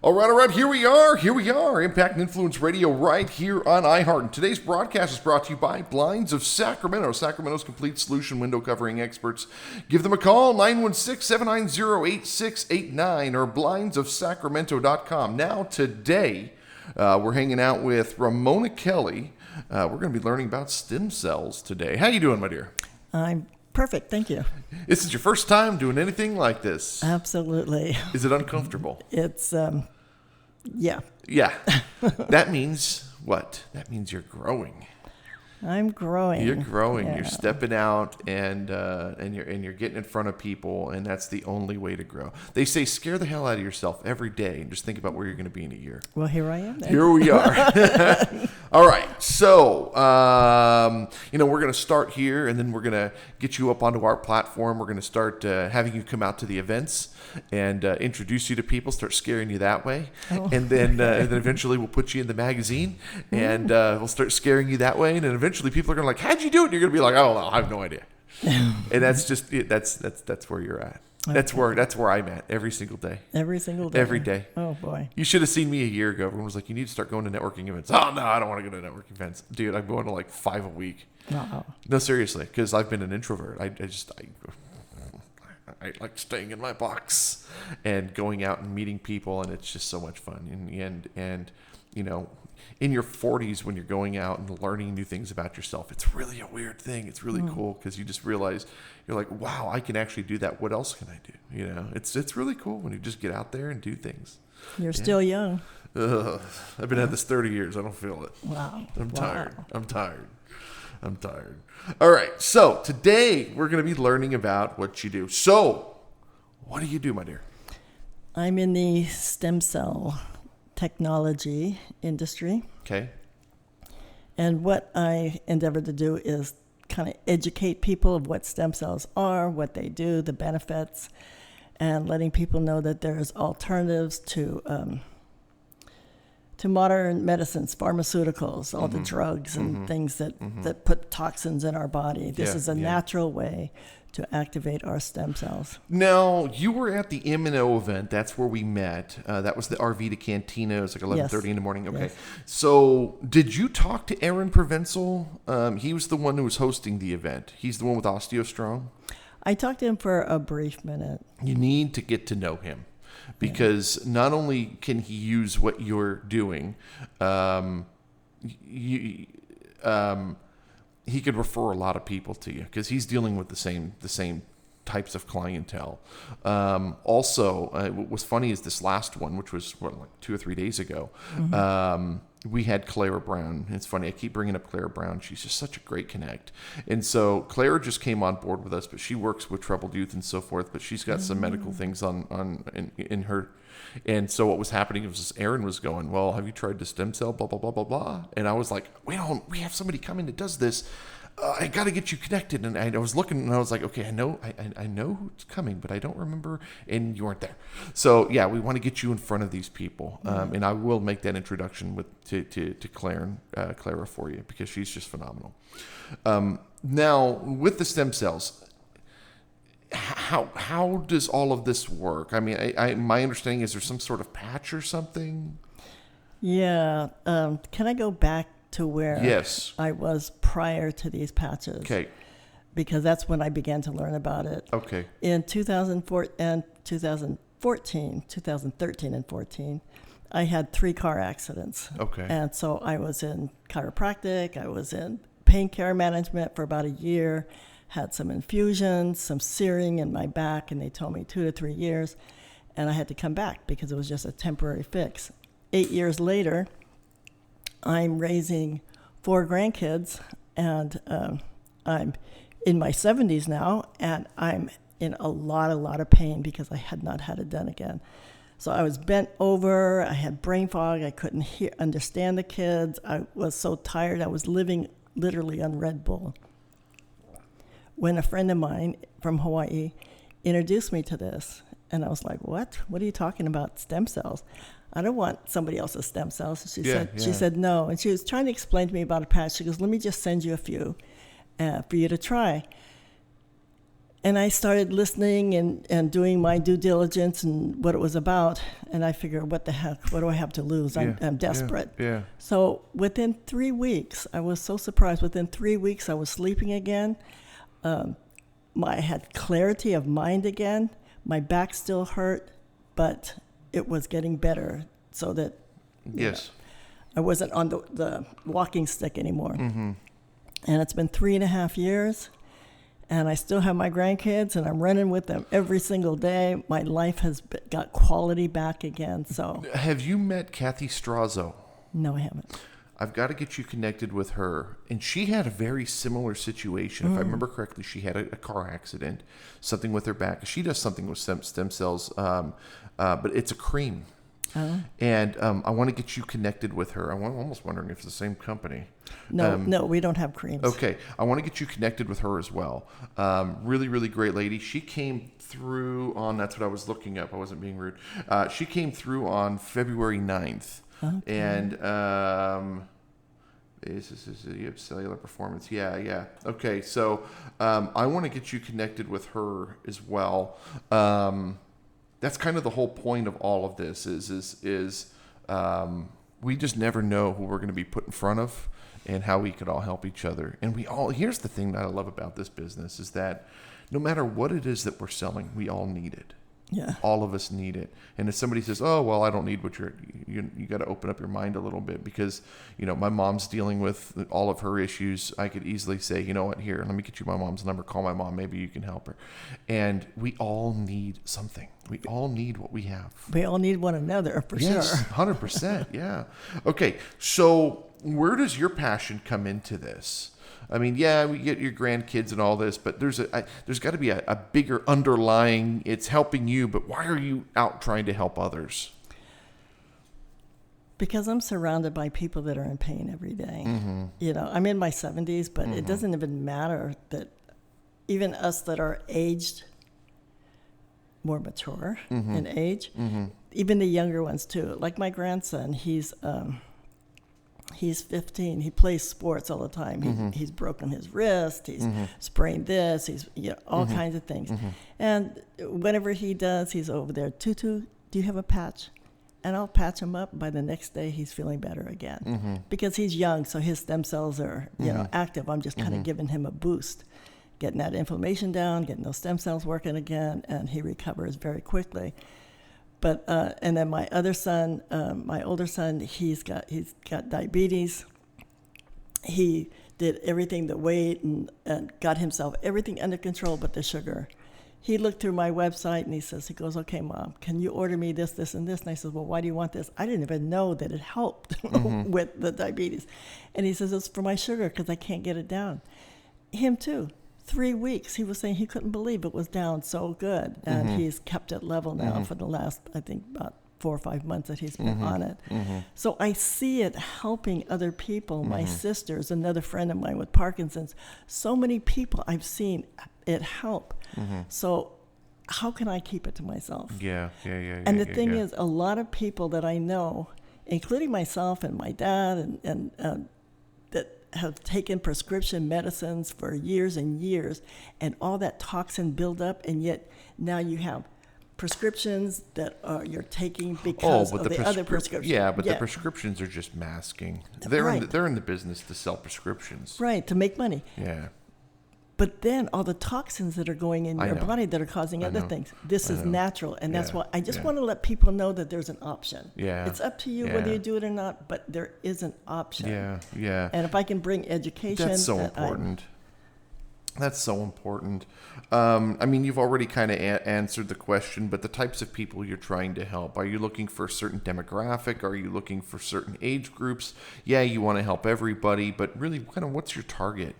All right, here we are, Impact and Influence Radio right here on iHeart. And today's broadcast is brought to you by Blinds of Sacramento, Sacramento's complete solution window covering experts. Give them a call, 916-790-8689 or blindsofsacramento.com. Now, today, we're hanging out with Ramona Kelly. We're going to be learning about stem cells today. How you doing, my dear? I'm perfect, thank you. This is your first time doing anything like this? Absolutely. Is it uncomfortable? It's, yeah. Yeah. That means what? That means you're growing. I'm growing. You're growing. Yeah. You're stepping out, and you're getting in front of people, and that's the only way to grow. They say scare the hell out of yourself every day, and just think about where you're going to be in a year. Well, here I am then. Here we are. All right. So, we're going to start here, and then we're going to get you up onto our platform. We're going to start having you come out to the events and introduce you to people, start scaring you that way. Oh. And then eventually we'll put you in the magazine, and we'll start scaring you that way. And then eventually people are going to like, how'd you do it? And you're going to be like, I don't know. I have no idea. And that's just it. That's where you're at. That's where I'm at every single day. Every single day. Every day. Oh, boy. You should have seen me a year ago. Everyone was like, you need to start going to networking events. Oh, no, I don't want to go to networking events. Dude, I'm going to like 5 a week. Uh-oh. No, seriously, because I've been an introvert. I like staying in my box and going out and meeting people, and it's just so much fun. And in your 40s when you're going out and learning new things about yourself, it's really a weird thing. It's really cool because you just realize you're like, wow, I can actually do that. What else can I do? It's really cool when you just get out there and do things. You're still young. I've been at this 30 years. I don't feel it. Wow. I'm tired. All right. So today we're going to be learning about what you do. So what do you do, my dear? I'm in the stem cell technology industry. Okay. And what I endeavor to do is kind of educate people of what stem cells are, what they do, the benefits, and letting people know that there's alternatives to modern medicines, pharmaceuticals, all the drugs and things that put toxins in our body. This is a natural way to activate our stem cells. Now, you were at the M&O event. That's where we met. That was the RV to Cantina. It was like 11:30 in the morning. Okay. Yes. So did you talk to Aaron Provenzel? He was the one who was hosting the event. He's the one with OsteoStrong. I talked to him for a brief minute. You need to get to know him. Because not only can he use what you're doing, he could refer a lot of people to you because he's dealing with the same types of clientele. Also, what was funny is this last one, which was like 2 or 3 days ago. We had Clara Brown. It's funny, I keep bringing up Clara Brown. She's just such a great connect. And so Clara just came on board with us, but she works with troubled youth and so forth, but she's got some medical things in her. And so what was happening was Aaron was going, well, have you tried the stem cell, blah, blah, blah, blah, blah. And I was like, wait on, we have somebody coming that does this. I got to get you connected. And I was looking and I was like, okay, I know who's coming, but I don't remember. And you weren't there. So yeah, we want to get you in front of these people. And I will make that introduction to Clara for you because she's just phenomenal. Now with the stem cells, how does all of this work? I mean, my understanding is there's some sort of patch or something. Yeah. Can I go back to where I was prior to these patches? Okay. Because that's when I began to learn about it. Okay. In 2013 and 14, I had 3 car accidents. Okay. And so I was in chiropractic, I was in pain care management for about a year, had some infusions, some searing in my back, and they told me 2 to 3 years, and I had to come back because it was just a temporary fix. 8 years later, I'm raising 4 grandkids, and I'm in my 70s now, and I'm in a lot of pain because I had not had it done again. So I was bent over, I had brain fog, I couldn't understand the kids, I was so tired, I was living literally on Red Bull. When a friend of mine from Hawaii introduced me to this, and I was like, what? What are you talking about, stem cells? I don't want somebody else's stem cells. She said no. And she was trying to explain to me about a patch. She goes, let me just send you a few for you to try. And I started listening and doing my due diligence and what it was about. And I figured, what the heck? What do I have to lose? I'm desperate. Yeah. So within 3 weeks, I was so surprised. Within 3 weeks, I was sleeping again. I had clarity of mind again. My back still hurt, but it was getting better so that Yes. I wasn't on the walking stick anymore. Mm-hmm. And it's been 3.5 years. And I still have my grandkids, and I'm running with them every single day. My life has got quality back again. So, have you met Kathy Strazo? No, I haven't. I've got to get you connected with her. And she had a very similar situation. If I remember correctly, she had a car accident, something with her back. She does something with stem cells, but it's a cream. Oh. And I want to get you connected with her. I'm almost wondering if it's the same company. No, we don't have creams. Okay. I want to get you connected with her as well. Really, really great lady. She came through on, that's what I was looking up. I wasn't being rude. She came through on February 9th. Okay. And you have cellular performance. Yeah. Okay. So I want to get you connected with her as well. That's kind of the whole point of all of this is we just never know who we're going to be put in front of and how we could all help each other. And here's the thing that I love about this business is that no matter what it is that we're selling, we all need it. Yeah. All of us need it. And if somebody says, "Oh, well, I don't need what you got to open up your mind a little bit because, my mom's dealing with all of her issues." I could easily say, "You know what? Here, let me get you my mom's number. Call my mom. Maybe you can help her." And we all need something. We all need what we have. We all need one another for sure. Yes, 100%. Yeah. Okay. So where does your passion come into this? I mean, yeah, we get your grandkids and all this, but there's got to be a bigger underlying, it's helping you, but why are you out trying to help others? Because I'm surrounded by people that are in pain every day. Mm-hmm. I'm in my 70s, but it doesn't even matter that even us that are aged, more mature in age, even the younger ones too. Like my grandson, he's 15. He plays sports all the time. He's broken his wrist. He's sprained this. He's all kinds of things. And whenever he does, he's over there. Tutu, do you have a patch? And I'll patch him up. By the next day, he's feeling better again because he's young, so his stem cells are active. I'm just kind of giving him a boost, getting that inflammation down, getting those stem cells working again, and he recovers very quickly. But and then my other son, my older son, he's got diabetes. He did everything, the weight, and got himself everything under control but the sugar. He looked through my website and he goes, "Okay, Mom, can you order me this, this, and this?" And I said, "Well, why do you want this?" I didn't even know that it helped with the diabetes. And he says, "It's for my sugar because I can't get it down." Him too. 3 weeks, he was saying he couldn't believe it was down so good. And he's kept it level now for the last, I think, about 4 or 5 months that he's been on it. So I see it helping other people. My sisters, another friend of mine with Parkinson's, so many people I've seen it help. So how can I keep it to myself? Yeah. And the thing is, a lot of people that I know, including myself and my dad and that have taken prescription medicines for years and years, and all that toxin build up, and yet now you have prescriptions that you're taking because of the other prescriptions. Yeah, but the prescriptions are just masking. They're in the business to sell prescriptions. Right, to make money. Yeah. But then all the toxins that are going in your body that are causing other things. This is natural, and that's why I just want to let people know that there's an option. Yeah. It's up to you whether you do it or not, but there is an option. Yeah. And if I can bring education, that's so important. That's so important. I mean, you've already kind of answered the question, but the types of people you're trying to help, are you looking for a certain demographic? Are you looking for certain age groups? Yeah, you want to help everybody, but really, kind of what's your target?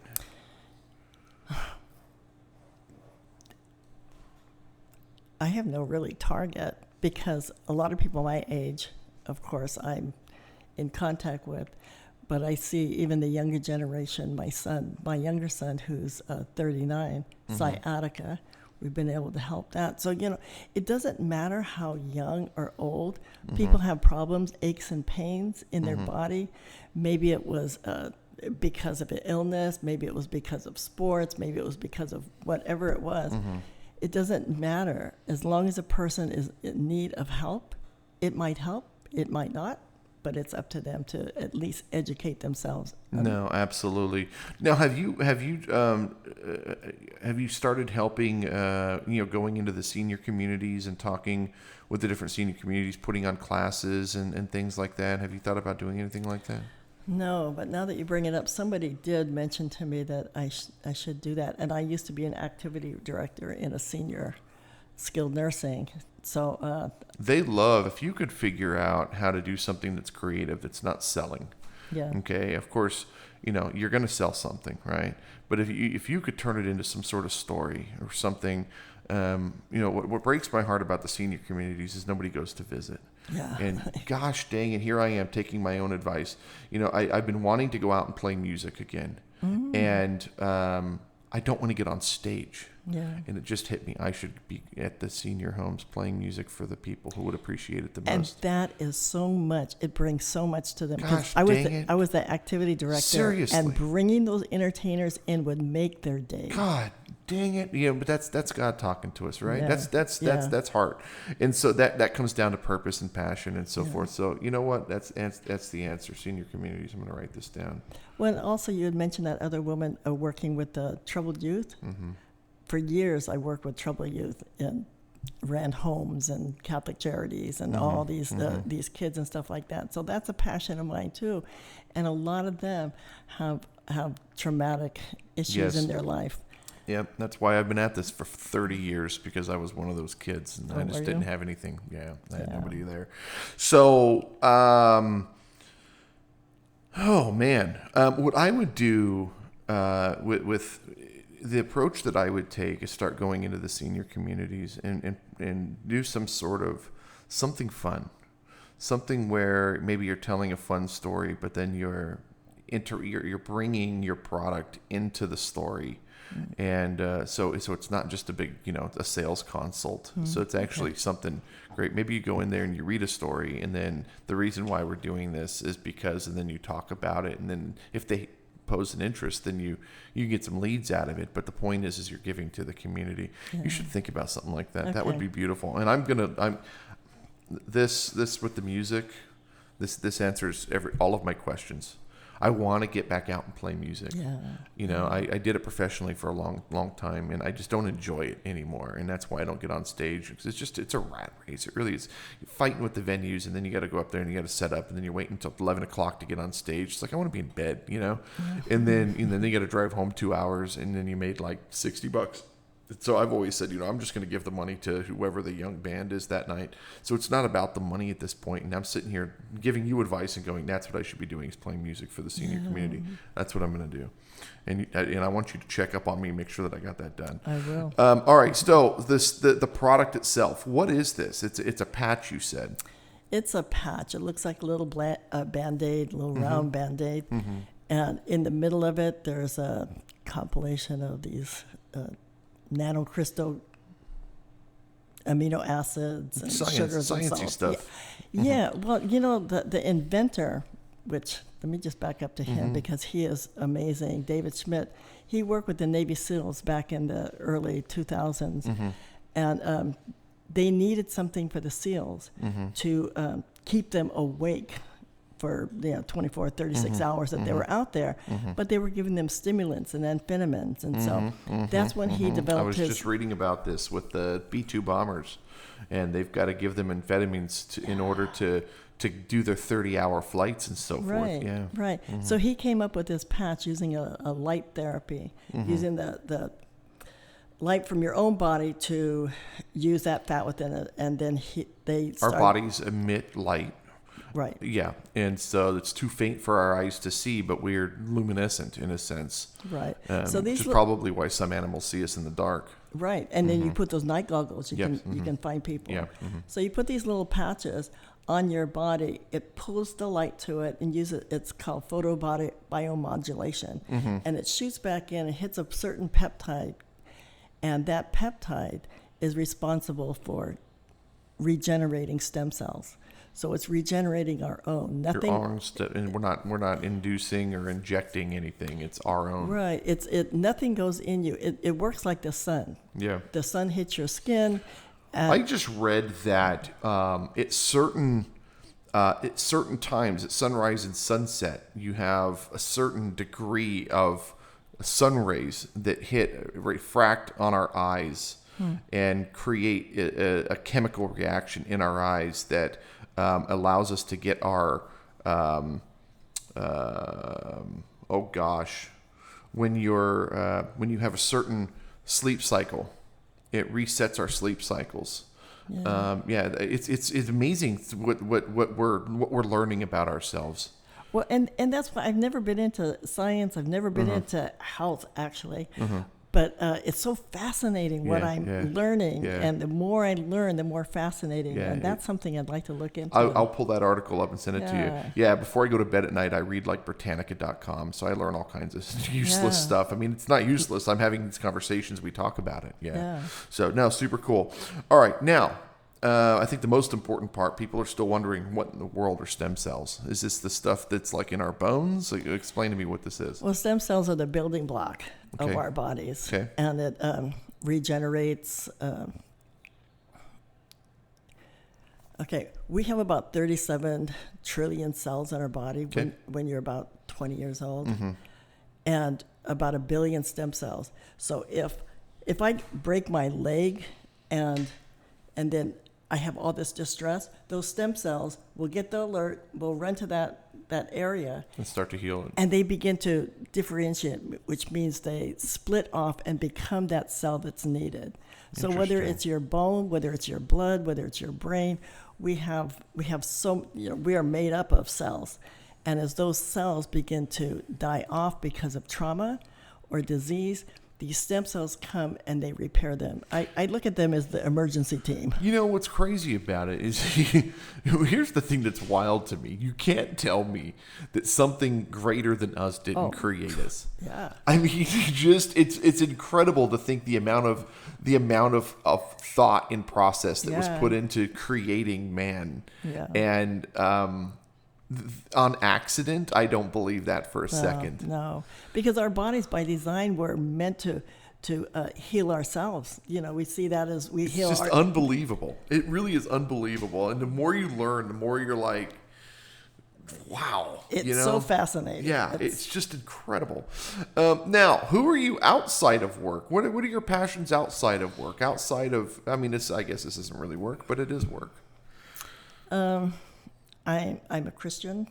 I have no really target because a lot of people my age, of course, I'm in contact with, but I see even the younger generation, my younger son who's 39, sciatica, we've been able to help that. So, it doesn't matter how young or old, people have problems, aches and pains in their body. Maybe it was because of an illness, maybe it was because of sports, maybe it was because of whatever it was. It doesn't matter. As long as a person is in need of help, it might help, it might not, but it's up to them to at least educate themselves. No, absolutely. Now, have you started helping? Going into the senior communities and talking with the different senior communities, putting on classes and things like that. Have you thought about doing anything like that? No, but now that you bring it up, somebody did mention to me that I should do that. And I used to be an activity director in a senior skilled nursing. So they love if you could figure out how to do something that's creative, that's not selling. yeah, Okay. Of course, you're going to sell something, right? But if you could turn it into some sort of story or something, what breaks my heart about the senior communities is nobody goes to visit. yeah. And gosh dang it, here I am taking my own advice. I've been wanting to go out and play music again, and I don't want to get on stage. Yeah. And it just hit me. I should be at the senior homes playing music for the people who would appreciate it the And most. that is so much. It brings so much to them. 'Cause Gosh, I was dang it. I was the activity director. Seriously. And bringing those entertainers in would make their day. God dang it. But that's God talking to us, right? Yeah. That's heart. And so that comes down to purpose and passion and so forth. So you know what? That's the answer. Senior communities. I'm going to write this down. Well, also you had mentioned that other woman working with the troubled youth. For years, I worked with troubled youth and ran homes and Catholic charities and all these kids and stuff like that. So that's a passion of mine too, and a lot of them have traumatic issues in their life. Yep, that's why I've been at this for 30 years, because I was one of those kids and I just didn't have anything. Yeah, I had nobody there. So, oh man, what I would do with the approach that I would take is start going into the senior communities and do some sort of something fun, something where maybe you're telling a fun story, but then you're bringing your product into the story. And so it's not just a big, a sales consult. So it's actually something great. Maybe you go in there and you read a story, and then the reason why we're doing this is because, and then you talk about it, and then if they pose an interest, then you get some leads out of it. But the point is you're giving to the community. You should think about something like that. That would be beautiful. And I'm this with the music. This answers all of my questions. I want to get back out and play music. Yeah. I did it professionally for a long time, and I just don't enjoy it anymore. And that's why I don't get on stage, because it's a rat race. It really is. You're fighting with the venues, and then you got to go up there and you got to set up, and then you're waiting until 11 o'clock to get on stage. It's like, I want to be in bed, and then you got to drive home 2 hours, and then you made like $60. So I've always said, I'm just going to give the money to whoever the young band is that night. So it's not about the money at this point. And I'm sitting here giving you advice and going, that's what I should be doing, is playing music for the senior community. That's what I'm going to do. And I want you to check up on me, make sure that I got that done. I will. All right. So the product itself, what is this? It's a patch, you said. It's a patch. It looks like a little Band-Aid, a little round Band-Aid. And in the middle of it, there's a compilation of these nanocrystal amino acids and sugars and sciencey salts. stuff. Yeah. Well, the inventor, which let me just back up to him because he is amazing, David Schmidt. He worked with the Navy SEALs back in the early 2000s, and they needed something for the SEALs to keep them awake for 24, 36 hours that they were out there, but they were giving them stimulants and amphetamines, and so that's when he developed I was just reading about this with the B-2 bombers, and they've got to give them amphetamines in order to do their 30-hour flights and so forth. Yeah. Right. So he came up with this patch using a light therapy, using the light from your own body to use that fat within it, and then our bodies emit light. Right. Yeah, and so it's too faint for our eyes to see, but we're luminescent in a sense. Right. So which is probably why some animals see us in the dark. Right, and then you put those night goggles. You can find people. Yeah. So you put these little patches on your body. It pulls the light to it and uses it's called photobiomodulation, and it shoots back in and hits a certain peptide, and that peptide is responsible for regenerating stem cells. So it's regenerating our own. Your Nothing. own stuff, and we're not inducing or injecting anything. It's our own. Right. Nothing goes in you. It works like the sun. Yeah. The sun hits your skin. I just read that at certain times, at sunrise and sunset, you have a certain degree of sun rays that refract on our eyes and create a chemical reaction in our eyes that allows us to get our when you have a certain sleep cycle, it resets our sleep cycles. Yeah. It's amazing what we're learning about ourselves. Well, and that's why I've never been into science. I've never been into health, actually. But it's so fascinating what I'm learning. And the more I learn, the more fascinating. And that's something I'd like to look into. I'll pull that article up and send it to you. Yeah, before I go to bed at night, I read like Britannica.com. So I learn all kinds of useless stuff. I mean, it's not useless. I'm having these conversations. We talk about it. Yeah. So, no, super cool. All right. Now, I think the most important part, people are still wondering what in the world are stem cells. Is this the stuff that's like in our bones? Like, explain to me what this is. Well, stem cells are the building block of our bodies. Okay. And it regenerates. We have about 37 trillion cells in our body when you're about 20 years old. And about 1 billion stem cells. So if I break my leg and then I have all this distress, those stem cells will get the alert, will run to that area. And start to heal it. And they begin to differentiate, which means they split off and become that cell that's needed. So whether it's your bone, whether it's your blood, whether it's your brain, we are made up of cells. And as those cells begin to die off because of trauma or disease, these stem cells come and they repair them. I look at them as the emergency team. You know, what's crazy about it is, here's the thing that's wild to me. You can't tell me that something greater than us didn't create us. Yeah. I mean, it's incredible to think the amount of thought and process that was put into creating man. Yeah. And on accident, I don't believe that for a second. No, because our bodies by design were meant to heal ourselves. You know, we see that as we heal. It's just unbelievable. It really is unbelievable. And the more you learn, the more you're like, wow. It's so fascinating. Yeah, it's just incredible. Now, who are you outside of work? What are your passions outside of work? Outside of, I guess this isn't really work, but it is work. I'm a Christian.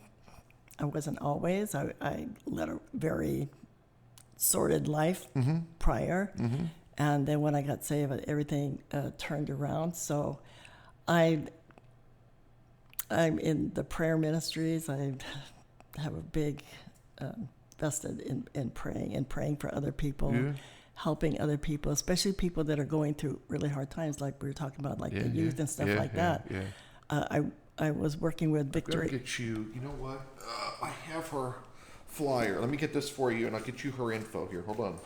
I wasn't always. I led a very sordid life prior. And then when I got saved, everything turned around. So I'm in the prayer ministries. I have a big vested in praying for other people, helping other people, especially people that are going through really hard times, like we were talking about, like the youth and stuff like that. I was working with Victory. I'll get you. You know what? I have her flyer. Let me get this for you, and I'll get you her info here. Hold on.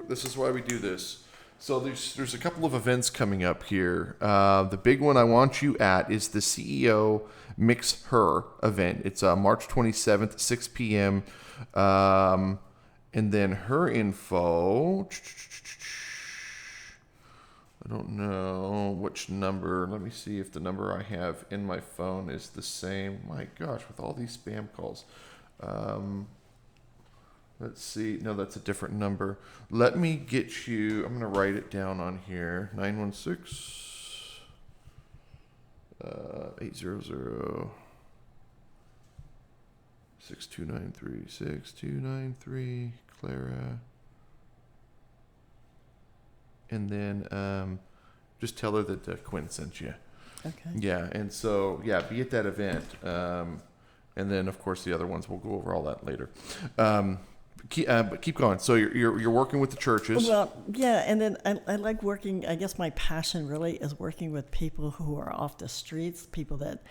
This is why we do this. So there's a couple of events coming up here. The big one I want you at is the CEO Mix Her event. It's March 27th, 6 p.m. And then her info. I don't know which number. Let me see if the number I have in my phone is the same. My gosh, with all these spam calls. Let's see. No, that's a different number. Let me get you. I'm going to write it down on here. 916 800 6293 6293 Clara. And then just tell her that Quinn sent you. Okay. Yeah, and so, be at that event. And then, of course, the other ones, we'll go over all that later. keep going. So you're working with the churches. Well, yeah, and then I like working. I guess my passion really is working with people who are off the streets, people that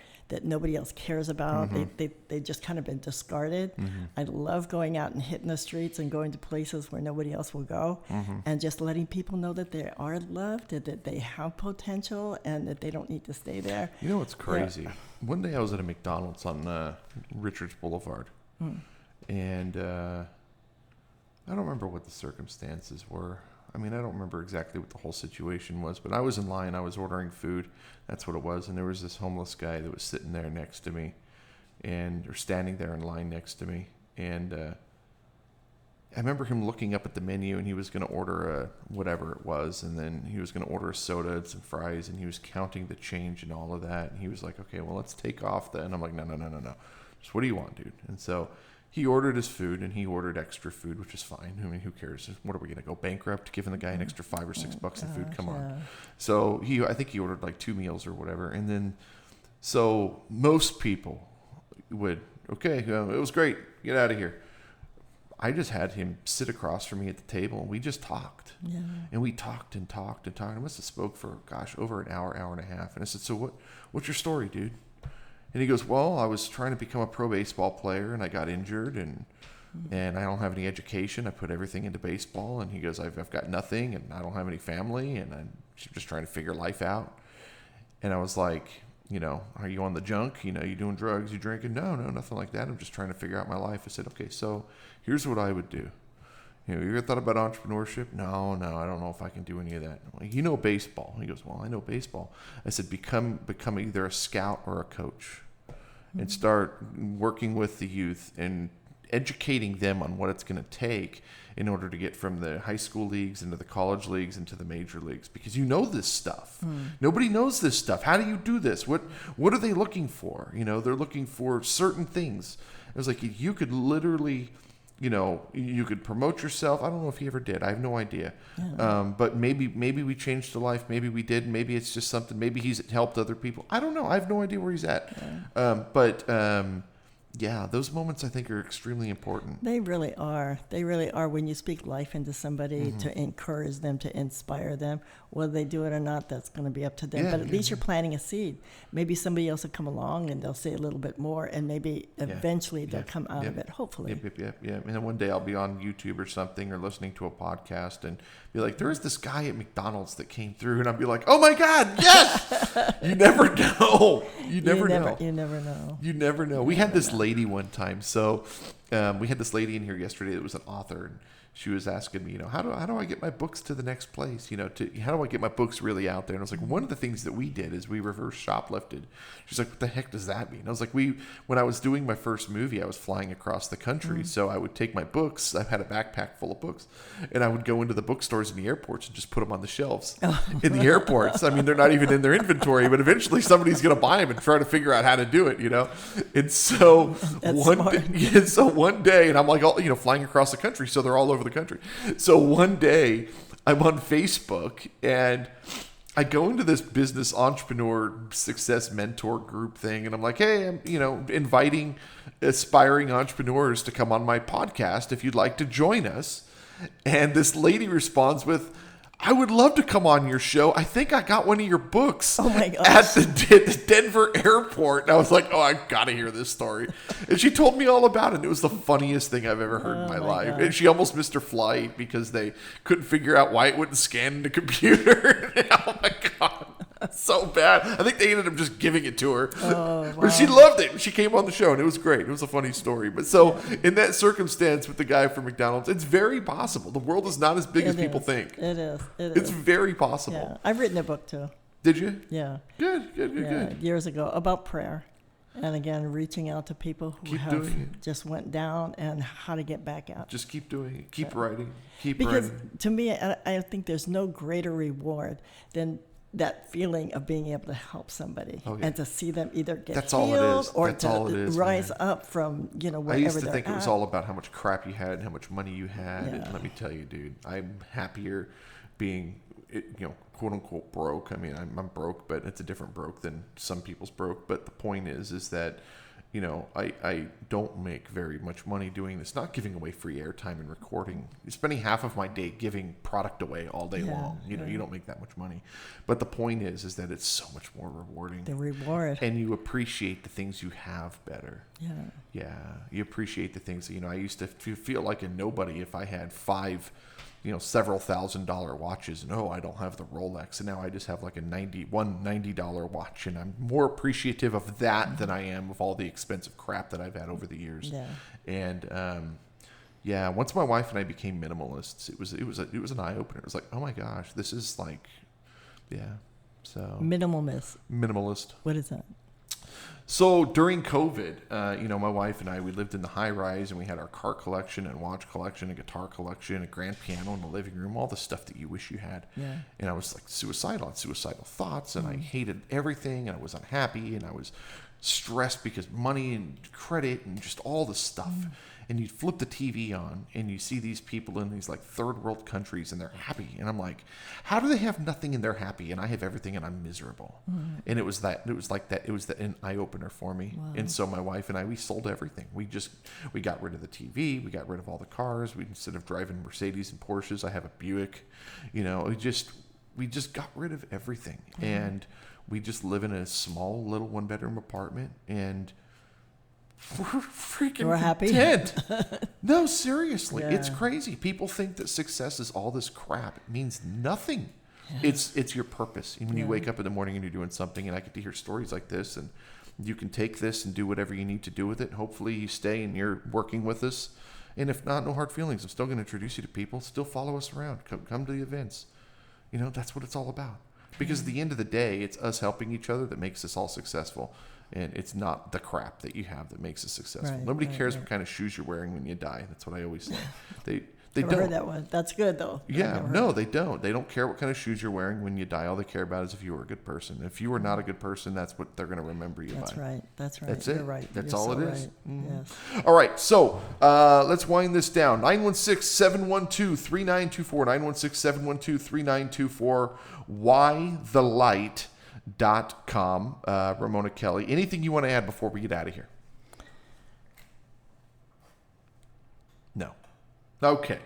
nobody else cares about. Mm-hmm. They just kind of been discarded. Mm-hmm. I love going out and hitting the streets and going to places where nobody else will go, Mm-hmm. and just letting people know that they are loved, that they have potential, and that they don't need to stay there. You know what's crazy? One day I was at a McDonald's on Richards Boulevard, and I don't remember what the circumstances were. I mean, I don't remember exactly what the whole situation was, but I was in line. I was ordering food. That's what it was. And there was this homeless guy that was sitting there next to me, or standing there in line next to me. And I remember him looking up at the menu, and he was going to order whatever it was, and then he was going to order a soda and some fries, and he was counting the change and all of that. And he was like, "Okay, well, let's take off then." And I'm like, "No. Just what do you want, dude?" And so he ordered his food, and he ordered extra food, which is fine. I mean, who cares? What are we going to go bankrupt giving the guy an extra $5 or $6 in food? Come on. So I think he ordered like 2 meals or whatever. And then, so most people would, okay, it was great. Get out of here. I just had him sit across from me at the table, and we just talked. Yeah. And we talked and talked and talked. I must have spoke for, over an hour, hour and a half. And I said, "So what's your story, dude?" And he goes, "Well, I was trying to become a pro baseball player, and I got injured, and I don't have any education. I put everything into baseball." And he goes, I've got nothing, and I don't have any family, and I'm just trying to figure life out." And I was like, "Are you on the junk? You doing drugs? You drinking?" No, nothing like that. I'm just trying to figure out my life. I said, "Okay, so here's what I would do. You ever thought about entrepreneurship?" No, I don't know if I can do any of that." I'm like, "You know baseball?" He goes, "Well, I know baseball." I said, become either a scout or a coach, and start working with the youth and educating them on what it's going to take in order to get from the high school leagues into the college leagues into the major leagues, because this stuff. Nobody knows this stuff. How do you do this? What are they looking for? They're looking for certain things. It was like, you could literally, you could promote yourself. I don't know if he ever did. I have no idea. Yeah. But maybe we changed a life. Maybe we did. Maybe it's just something. Maybe he's helped other people. I don't know. I have no idea where he's at. Yeah. Yeah, those moments I think are extremely important. They really are. They really are. When you speak life into somebody to encourage them, to inspire them, whether they do it or not, that's going to be up to them. But at least you're planting a seed. Maybe somebody else will come along and they'll say a little bit more, and maybe eventually they'll come out of it, hopefully. Yeah. And then one day I'll be on YouTube or something, or listening to a podcast, and be like, "There was this guy at McDonald's that came through," and I'll be like, "Oh my God, yes!" You never know. You never know. You never know. You never know. We had this lady one time. So we had this lady in here yesterday that was an author, and she was asking me, how do I get my books to the next place? How do I get my books really out there? And I was like, one of the things that we did is we reverse shoplifted. She's like, "What the heck does that mean?" I was like, when I was doing my first movie, I was flying across the country. So I would take my books. I had a backpack full of books, and I would go into the bookstores in the airports and just put them on the shelves in the airports. I mean, they're not even in their inventory, but eventually somebody's going to buy them and try to figure out how to do it, And so one day, and I'm like, flying across the country, so they're all over the country. So one day I'm on Facebook, and I go into this business entrepreneur success mentor group thing, and I'm like, "Hey, I'm inviting aspiring entrepreneurs to come on my podcast if you'd like to join us." And this lady responds with, "I would love to come on your show. I think I got one of your books at the Denver airport." And I was like, "Oh, I've got to hear this story." And she told me all about it. And it was the funniest thing I've ever heard in my life. God. And she almost missed her flight because they couldn't figure out why it wouldn't scan the computer. Oh my God. So bad. I think they ended up just giving it to her. Oh, wow. But she loved it. She came on the show, and it was great. It was a funny story. But so in that circumstance with the guy from McDonald's, it's very possible. The world is not as big as people think. It is. It's very possible. Yeah. I've written a book too. Did you? Yeah. Good. Years ago, about prayer. And again, reaching out to people who just went down, and how to get back out. Just keep doing it. Keep writing. Because to me, I think there's no greater reward than that feeling of being able to help somebody and to see them either get healed or to rise up from wherever they're at. I used to think it was all about how much crap you had and how much money you had. And let me tell you, dude, I'm happier being, quote unquote broke. I mean, I'm broke, but it's a different broke than some people's broke. But the point is that I don't make very much money doing this, not giving away free airtime and recording. Spending half of my day giving product away all day long. You don't make that much money. But the point is that it's so much more rewarding. The reward. And you appreciate the things you have better. Yeah. Yeah. You appreciate the things that, I used to feel like a nobody if I had 5 several $1,000 watches, and I don't have the Rolex, and now I just have like a $90 watch, and I'm more appreciative of that than I am of all the expensive crap that I've had over the years. Yeah. And once my wife and I became minimalists, it was an eye opener. It was like, oh my gosh, this is like, so minimalist. What is that? So during COVID, my wife and I, we lived in the high rise, and we had our car collection and watch collection and guitar collection, a grand piano in the living room, all the stuff that you wish you had. Yeah. And I was like suicidal. I had suicidal thoughts, and I hated everything, and I was unhappy, and I was stressed because money and credit and just all the stuff. And you flip the TV on, and you see these people in these like third world countries, and they're happy. And I'm like, how do they have nothing and they're happy, and I have everything and I'm miserable? And it was an eye opener for me. Wow. And so my wife and I, we sold everything. We got rid of the TV. We got rid of all the cars. Instead of driving Mercedes and Porsches, I have a Buick. We just got rid of everything. And we just live in a small little 1-bedroom apartment, and we're happy. Content. No, seriously. Yeah. It's crazy. People think that success is all this crap. It means nothing. Yeah. It's your purpose. And when you wake up in the morning and you're doing something, and I get to hear stories like this, and you can take this and do whatever you need to do with it. Hopefully you stay and you're working with us. And if not, no hard feelings. I'm still going to introduce you to people. Still follow us around. Come to the events. That's what it's all about. Because at the end of the day, it's us helping each other that makes us all successful. And it's not the crap that you have that makes us successful. Right, Nobody cares what kind of shoes you're wearing when you die. That's what I always say. They Never don't. heard that one. That's good though. Yeah, no, they don't. They don't care what kind of shoes you're wearing when you die. All they care about is if you were a good person. If you were not a good person, that's what they're going to remember you by. That's right. That's You're it. Right. That's You're all so it is. Right. Mm-hmm. Yes. All right, so let's wind this down. 916-712-3924. 916-712-3924. whythelight.com. Ramona Kelly. Anything you want to add before we get out of here? No. Okay.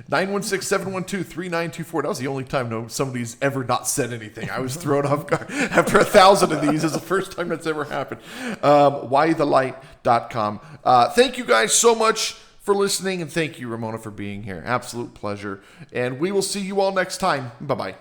916-712-3924. That was the only time somebody's ever not said anything. I was thrown off guard after 1,000 of these. It's the first time that's ever happened. Whythelight.com. Thank you guys so much for listening, and thank you, Ramona, for being here. Absolute pleasure. And we will see you all next time. Bye-bye.